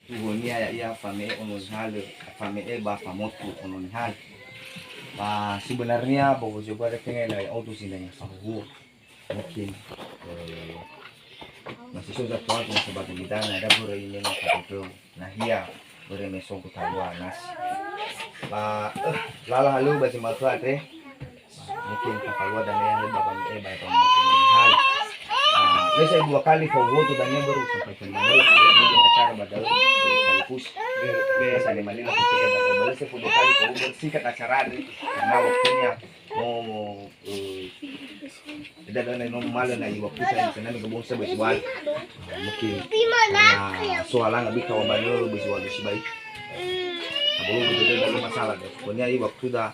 Tuhonia ya ia fame hal fame ba famotu hal. Sebenarnya bahwa juga ada pengen auto sini fahu mungkin masih sudah tua dengan sebagai bidang ada buru ini nak itu nah iya buru mesong ku tawa nas lala halu bagi matu ade mungkin kakak dan yang bapak baik mungkin hal saya 2 kali fahu tu dan yang baru sampai kemarin acara badal sekaligus biasa di Manila ketika badal saya 2 kali fahu bersihkan acara karena waktunya mau tidak ada yang malu na waktu saya sana nagabong sa biswal mungkin na soalan nggak bisa wabanyo biswal si baik kabulu begitu ada masalah deh punya waktu dah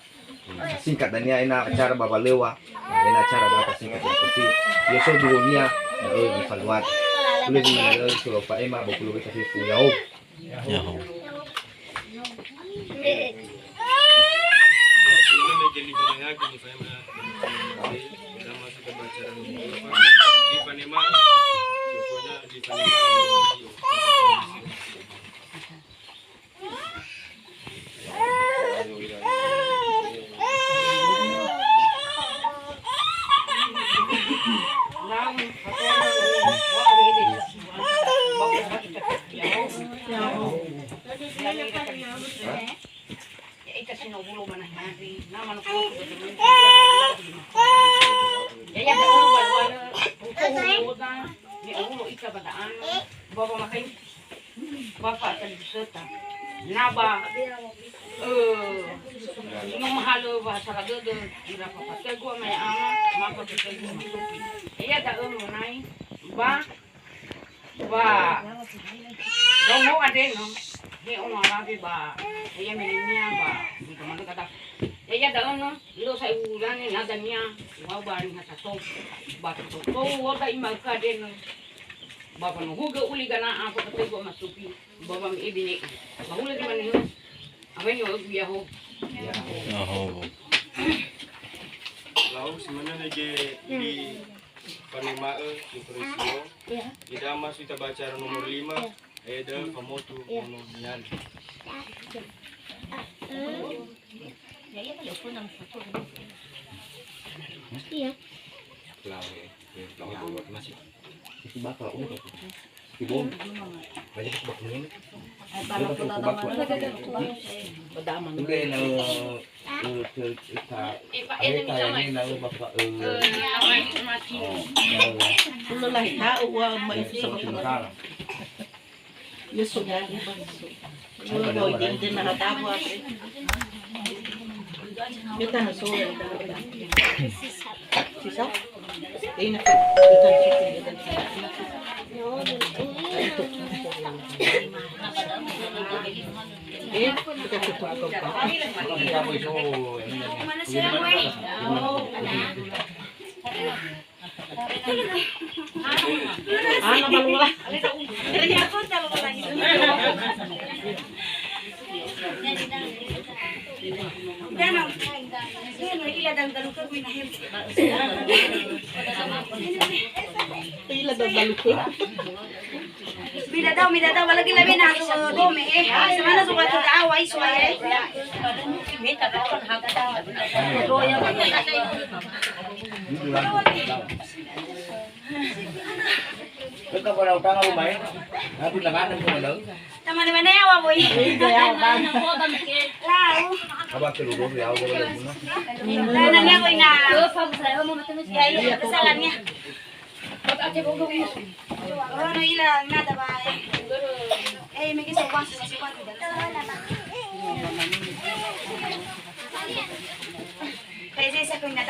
singkat dan ya ina acara babalewa ina acara dah singkat tapi biasa dunia di Faluat boleh di mana kalau Pak Emma bakul bisa sih punya Naba yung mahalo ba sa lagod ira pa patego may ama mako patego iya da mo nay ba domo ade no he o marabi ba iya meninya ba dito man kada iya da no lo sa ulan ni nada niya wa ba ni sa to ba to wa da imaka de no bapa no huga uli gana ako patego masupi bapa mi ibini mahula di man niyo awen yo biyaho lalu sebenarnya di Panimae di Presio di Damas kita baca nomor 5 ada Famotu Mononian iya masih itu bakal Ibu, banyak sebabnya. Juga Mida daw lagi labi na so dome semana suka tu awai suai mita daw hagda doya Kita pada utang apa baik? Aku lengan aku ada. Teman-teman ya wa boy. Lau. Apa keluar ya aku boleh guna. Nanya ko ina. Ya kesalahannya. Oh, no ilang nada ba? May kisawang sa sikuan. Kaya sa ko ina